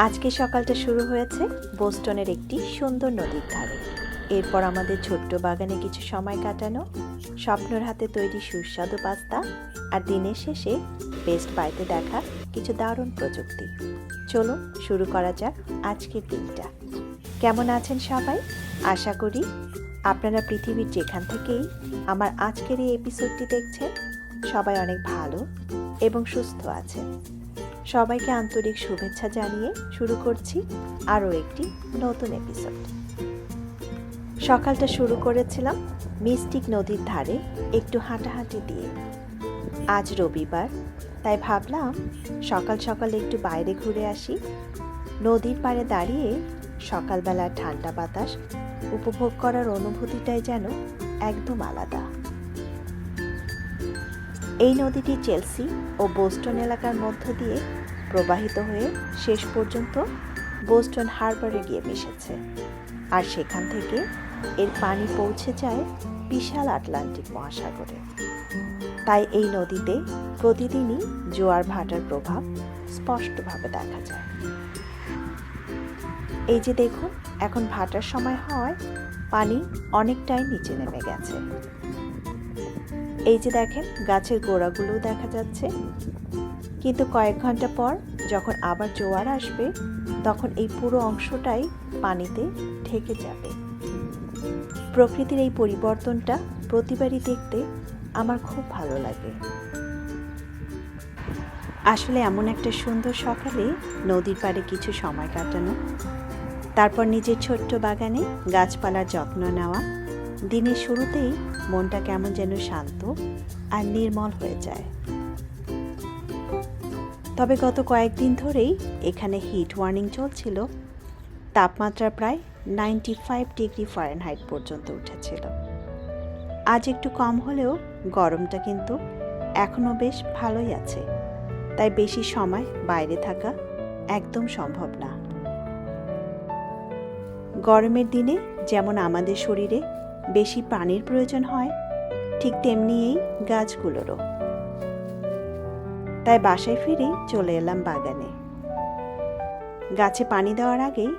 আজকে সকালটা শুরু হয়েছে বোস্টনের একটি সুন্দর নদীর ধারে। এরপর আমাদের ছোট্ট বাগানে কিছু সময় কাটানো, স্বপ্নর হাতে তৈরি সুস্বাদু পাস্তা, আর দিনের শেষে বেস্ট বাইতে দেখা কিছু দারুণ প্রযুক্তি। চলুন শুরু করা যাক আজকের দিনটা। কেমন আছেন সবাই? আশা করি আপনারা পৃথিবীর যেখান থেকেই আমার আজকের এই এপিসোডটি দেখছেন সবাই অনেক ভালো এবং সুস্থ আছেন। সবাইকে আন্তরিক শুভেচ্ছা জানিয়ে শুরু করছি আরও একটি নতুন এপিসোড। সকালটা শুরু করেছিলাম মিস্টিক নদীর ধারে একটু হাঁটাহাঁটি দিয়ে। আজ রবিবার, তাই ভাবলাম সকাল সকাল একটু বাইরে ঘুরে আসি। নদীর পাড়ে দাঁড়িয়ে সকালবেলার ঠান্ডা বাতাস উপভোগ করার অনুভূতিটাই যেন একদম আলাদা। এই নদীটি চেলসি ও বোস্টন এলাকার মধ্য দিয়ে প্রবাহিত হয়ে শেষ পর্যন্ত বোস্টন হারবারে গিয়ে মিশেছে, আর সেখান থেকে এর পানি পৌঁছে যায় বিশাল আটলান্টিক মহাসাগরে। তাই এই নদীতে প্রতিদিনই জোয়ার ভাটার প্রভাব স্পষ্টভাবে দেখা যায়। এই যে দেখুন, এখন ভাটার সময় হওয়ায় পানি অনেকটাই নিচে নেমে গেছে। এই যে দেখেন, গাছের গোড়াগুলোও দেখা যাচ্ছে। কিন্তু কয়েক ঘন্টা পর যখন আবার জোয়ার আসবে, তখন এই পুরো অংশটাই পানিতে ঢেকে যাবে। প্রকৃতির এই পরিবর্তনটা প্রতিবারই দেখতে আমার খুব ভালো লাগে। আসলে এমন একটা সুন্দর সকালে নদীর পাড়ে কিছু সময় কাটানো, তারপর নিজের ছোট্ট বাগানে গাছপালার যত্ন নেওয়া, দিনের শুরুতেই মনটা কেমন যেন শান্ত আর নির্মল হয়ে যায়। তবে গত কয়েকদিন ধরেই এখানে হিট ওয়ার্নিং চলছিল। তাপমাত্রা প্রায় 95 ডিগ্রি ফারেনহাইট পর্যন্ত উঠেছিল। আজ একটু কম হলেও গরমটা কিন্তু এখনও বেশ ভালোই আছে, তাই বেশি সময় বাইরে থাকা একদম সম্ভব না। গরমের দিনে যেমন আমাদের শরীরে বেশি পানির প্রয়োজন হয়, ঠিক তেমনি এই গাছগুলোরও। তাই বাসায় ফিরেই চলে এলাম বাগানে। গাছে পানি দেওয়ার আগেই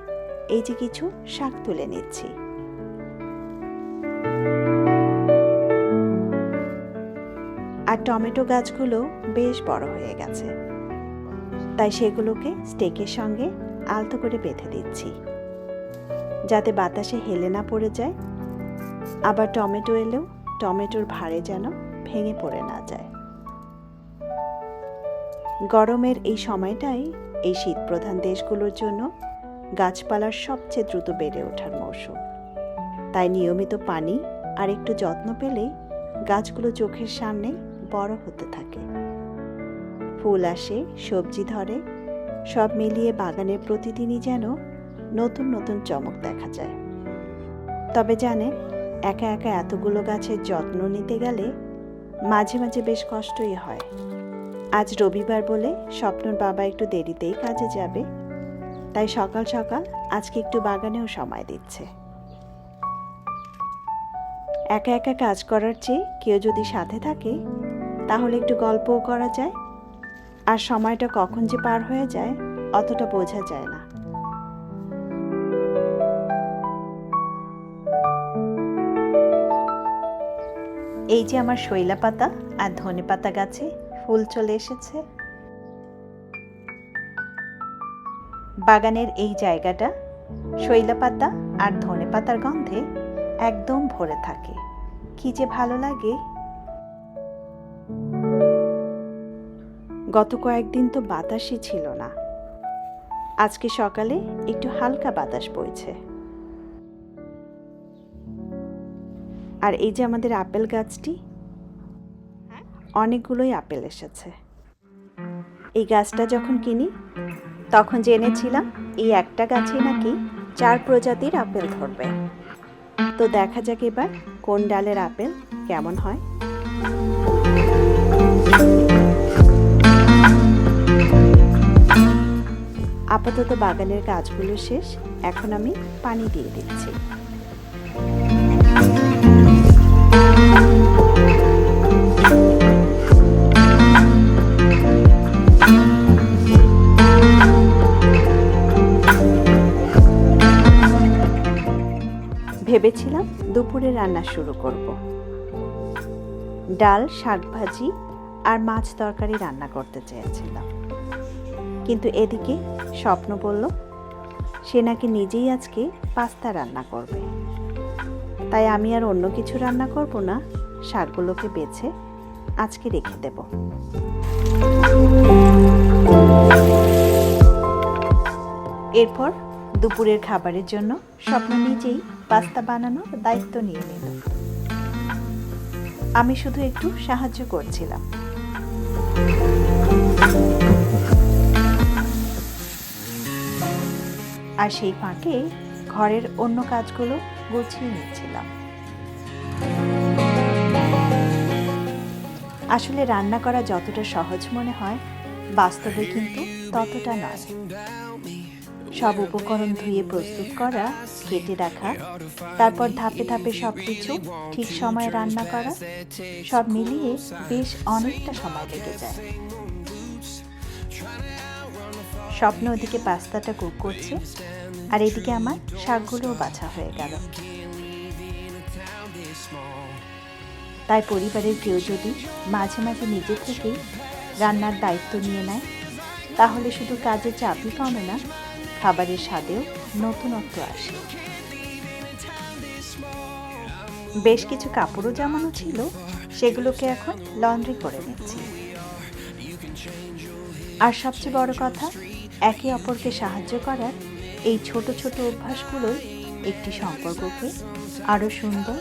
এই যে কিছু শাক তুলে নিচ্ছি। আর টমেটো গাছগুলো বেশ বড় হয়ে গেছে, তাই সেগুলোকে স্টেকের সঙ্গে আলতো করে বেঁধে দিচ্ছি, যাতে বাতাসে হেলে না পড়ে যায়। আবার টমেটো এলেও টমেটোর ভারে যেন ভেঙে পড়ে না যায়। গরমের এই সময়টাই এই শীতপ্রধান দেশগুলোর জন্য গাছপালার সবচেয়ে দ্রুত বেড়ে ওঠার মৌসুম। তাই নিয়মিত পানি আর একটু যত্ন পেলে গাছগুলো চোখের সামনে বড় হতে থাকে। ফুল আসে, সবজি ধরে, সব মিলিয়ে বাগানের প্রতিদিনই যেন নতুন নতুন চমক দেখা যায়। তবে জানেন, একা একা এতগুলো গাছের যত্ন নিতে গেলে মাঝে মাঝে বেশ কষ্টই হয়। আজ রবিবার বলে স্বপ্নর বাবা একটু দেরিতেই কাজে যাবে, তাই সকাল সকাল আজকে একটু বাগানেও সময় দিচ্ছে। একা একা কাজ করার চেয়ে কেউ যদি সাথে থাকে, তাহলে একটু গল্পও করা যায়, আর সময়টা কখন যে পার হয়ে যায় অতটা বোঝা যায় না। এই যে আমার শৈলা পাতা আর ধনে পাতা গাছে ফুল চলে এসেছে। বাগানের এই জায়গাটা শৈলা পাতা আর ধনে পাতার গন্ধে একদম ভরে থাকে। কি যে ভালো লাগে। গত কয়েকদিন তো বাতাসই ছিল না। আজকে সকালে একটু হালকা বাতাস বইছে। আর এই যে আমাদের আপেল গাছটি, অনেকগুলোই আপেল এসেছে। এই গাছটা যখন কিনি তখন জেনেছিলাম এই একটা গাছে নাকি 4 প্রজাতির আপেল ধরবে। তো দেখা যাক এবার কোন ডালের আপেল কেমন হয়। আপাতত বাগানের কাজগুলো শেষ, এখন আমি পানি দিয়ে দিচ্ছি। ভেবেছিলাম দুপুরে রান্না শুরু করব। ডাল, শাক ভাজি আর মাছ তরকারি রান্না করতে চেয়েছিলাম, কিন্তু এদিকে স্বপ্ন বলল সে নাকি নিজেই আজকে পাস্তা রান্না করবে। তাই আমি আর অন্য কিছু রান্না করব না, শাকগুলোকে বেছে আজকে রেখে দেব। এরপর দুপুরের খাবারের জন্য স্বপ্ন নিজেই পাস্তা বানানোর দায়িত্ব নিয়ে নিল। আমি শুধু একটু সাহায্য করছিলাম। আর সেই ফাঁকে ঘরের অন্য কাজগুলো গুছিয়ে নিচ্ছিলাম। আসলে রান্না করা যতটা সহজ মনে হয়, বাস্তবে কিন্তু ততটা নয়। সব উপকরণ ধুয়ে প্রস্তুত করা, কেটে রাখা, তারপর ধাপে ধাপে সবকিছু ঠিক সময়ে রান্না করা, সব মিলিয়ে বেশ অনেকটা সময় লেগে যায়। স্বপ্ন ওদিকে পাস্তাটা কুক করছে, আর এদিকে আমার শাকগুলোও বাছা হয়ে গেল। তাই পরিবারের কেউ যদি মাঝে মাঝে নিজে থেকেই রান্নার দায়িত্ব নিয়ে নেয়, তাহলে শুধু কাজের চাপই কমে না, খাবারের স্বাদেও নতুনত্ব আসে। বেশ কিছু কাপড়ও জমানো ছিল, সেগুলোকে এখন লন্ড্রি করে নিচ্ছি। আর সবচেয়ে বড় কথা, একে অপরকে সাহায্য করার এই ছোট ছোট অভ্যাসগুলোই একটি সম্পর্ককে আরও সুন্দর,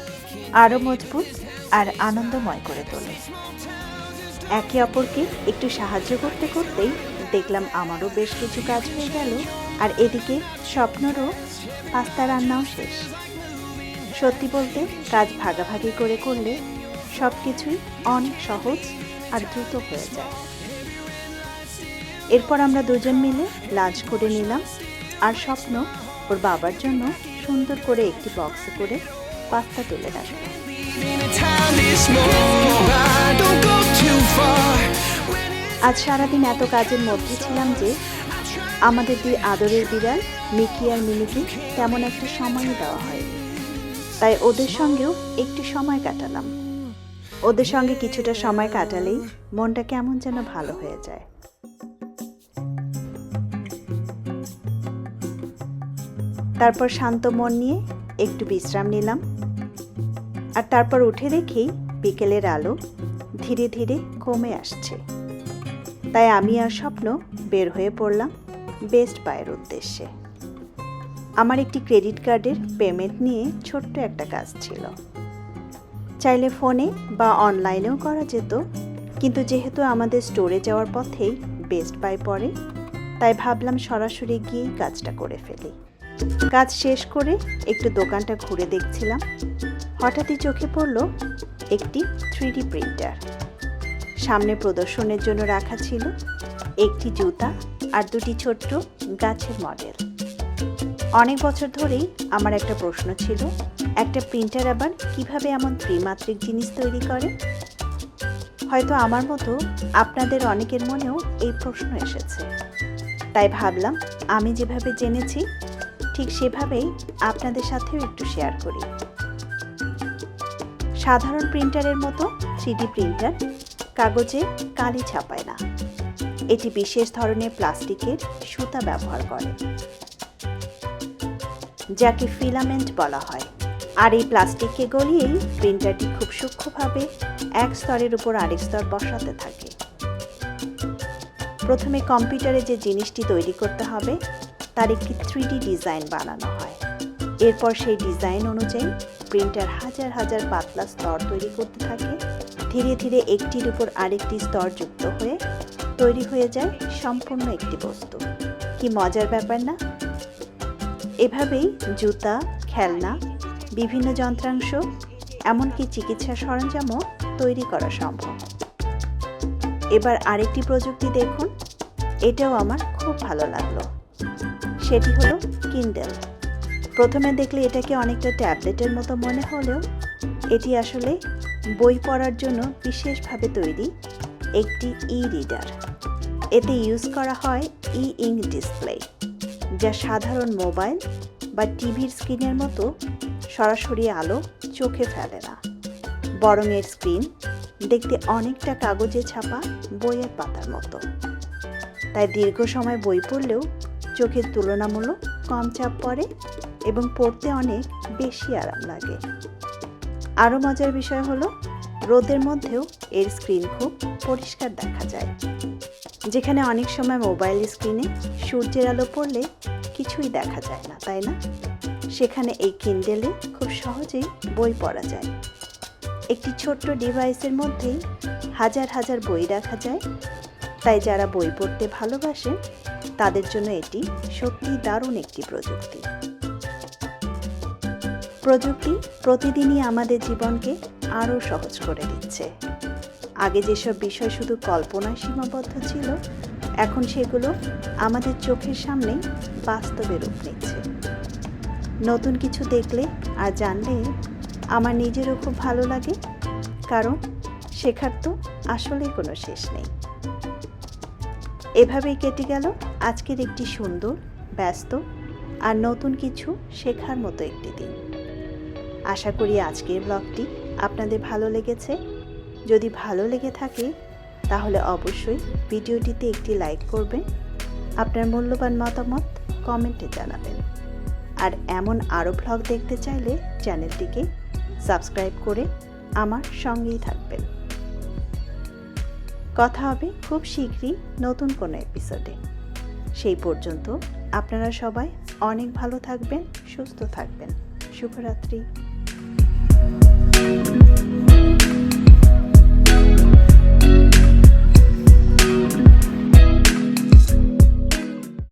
আরও মজবুত আর আনন্দময় করে তোলে। একে অপরকে একটু সাহায্য করতে করতেই দেখলাম আমারও বেশ কিছু কাজ হয়ে গেল, আর এদিকে স্বপ্নেরও পাস্তা রান্নাও শেষ। সত্যি বলতে কাজ ভাগাভাগি করে করলে সব কিছুই অনেক সহজ আর দ্রুত হয়ে যায়। এরপর আমরা দুজন মিলে লাঞ্চ করে নিলাম, আর স্বপ্ন ওর বাবার জন্য সুন্দর করে একটি বক্সে করে পাস্তা তুলে রাখলো। আজ সারাদিন এত কাজের মধ্যে ছিলাম যে আমাদের দুই আদরের বিড়াল মিকি আর মিনিকে তেমন একটা সময়ই দেওয়া হয়নি। তাই ওদের সঙ্গেও একটু সময় কাটালাম। ওদের সঙ্গে কিছুটা সময় কাটালেই মনটা কেমন যেন ভালো হয়ে যায়। তারপর শান্ত মন নিয়ে একটু বিশ্রাম নিলাম, আর তারপর উঠে দেখি বিকেলের আলো ধীরে ধীরে কমে আসছে। তাই আমি আর স্বপ্ন বের হয়ে পড়লাম বেস্ট বাইয়ের উদ্দেশ্যে। আমার একটি ক্রেডিট কার্ডের পেমেন্ট নিয়ে ছোট্ট একটা কাজ ছিল। চাইলে ফোনে বা অনলাইনেও করা যেত, কিন্তু যেহেতু আমাদের স্টোরে যাওয়ার পথেই বেস্ট বাই পড়ে, তাই ভাবলাম সরাসরি গিয়েই কাজটা করে ফেলি। কাজ শেষ করে একটু দোকানটা ঘুরে দেখছিলাম, হঠাৎই চোখে পড়ল একটি 3D প্রিন্টার। সামনে প্রদর্শনের জন্য রাখা ছিল একটি জুতা আর দুটি ছোট্ট গাছের মডেল। অনেক বছর ধরেই আমার একটা প্রশ্ন ছিল, একটা প্রিন্টার আবার কিভাবে এমন ত্রিমাত্রিক জিনিস তৈরি করে। হয়তো আমার মতো আপনাদের অনেকের মনেও এই প্রশ্ন এসেছে। তাই ভাবলাম আমি যেভাবে জেনেছি ঠিক সেভাবেই আপনাদের সাথেও একটু শেয়ার করি। সাধারণ প্রিন্টারের মতো 3D প্রিন্টার কাগজে কালি ছাপায় না। এটি বিশেষ ধরনের প্লাস্টিকের সুতা ব্যবহার করে, যাকে ফিলামেন্ট বলা হয়। আর এই প্লাস্টিককে গলিয়েই প্রিন্টারটি খুব সূক্ষ্মভাবে এক স্তরের উপর আরেক স্তর বসাতে থাকে। প্রথমে কম্পিউটারে যে জিনিসটি তৈরি করতে হবে তার একটি 3D ডিজাইন বানানো হয়। এরপর সেই ডিজাইন অনুযায়ী প্রিন্টার হাজার হাজার পাতলা স্তর তৈরি করতে থাকে। ধীরে ধীরে একটির উপর আরেকটি স্তর যুক্ত হয়ে তৈরি হয়ে যায় সম্পূর্ণ একটি বস্তু। কি মজার ব্যাপার না? এভাবেই জুতা, খেলনা, বিভিন্ন যন্ত্রাংশ, এমনকি চিকিৎসা সরঞ্জামও তৈরি করা সম্ভব। এবার আরেকটি প্রযুক্তি দেখুন, এটাও আমার খুব ভালো লাগলো। সেটি হলো কিন্ডেল। প্রথমে দেখলে এটাকে অনেকটা ট্যাবলেটের মতো মনে হলেও এটি আসলে বই পড়ার জন্য বিশেষভাবে তৈরি একটি ই-রিডার। এতে ইউজ করা হয় ই-ইঙ্ক ডিসপ্লে, যা সাধারণ মোবাইল বা টিভির স্ক্রিনের মতো সরাসরি আলো চোখে ফেলে না, বরং এর স্ক্রিন দেখতে অনেকটা কাগজে ছাপা বইয়ের পাতার মতো। তাই দীর্ঘ সময় বই পড়লেও চোখের তুলনামূলক কম চাপ পড়ে এবং পড়তে অনেক বেশি আরাম লাগে। আরও মজার বিষয় হলো, রোদের মধ্যেও এর স্ক্রিন খুব পরিষ্কার দেখা যায়। যেখানে অনেক সময় মোবাইল স্ক্রিনে সূর্যের আলো পড়লে কিছুই দেখা যায় না, তাই না? সেখানে এই কিন্ডেলে খুব সহজেই বই পড়া যায়। একটি ছোট্ট ডিভাইসের মধ্যেই হাজার হাজার বই রাখা যায়। তাই যারা বই পড়তে ভালোবাসেন তাদের জন্য এটি সত্যিই দারুণ একটি প্রযুক্তি। প্রযুক্তি প্রতিদিনই আমাদের জীবনকে আরও সহজ করে দিচ্ছে। আগে যেসব বিষয় শুধু কল্পনায় সীমাবদ্ধ ছিল, এখন সেগুলো আমাদের চোখের সামনেই বাস্তবে রূপ নিচ্ছে। নতুন কিছু দেখলে আর জানলে আমার নিজেরও খুব ভালো লাগে, কারণ শেখার তো আসলেই কোনো শেষ নেই। এভাবেই কেটে গেল আজকের একটি সুন্দর, ব্যস্ত আর নতুন কিছু শেখার মতো একটি দিন। আশা করি আজকের ব্লগটি আপনাদের ভালো লেগেছে। যদি ভালো লেগে থাকে তাহলে অবশ্যই ভিডিওটিতে একটি লাইক করবেন, আপনার মূল্যবান মতামত কমেন্টে জানাবেন। আর এমন আরও ব্লগ দেখতে চাইলে চ্যানেলটিকে সাবস্ক্রাইব করে আমার সঙ্গেই থাকবেন। কথা হবে খুব শীঘ্রই নতুন কোনো এপিসোডে। সেই পর্যন্ত আপনারা সবাই অনেক ভালো থাকবেন, সুস্থ থাকবেন। শুভরাত্রি।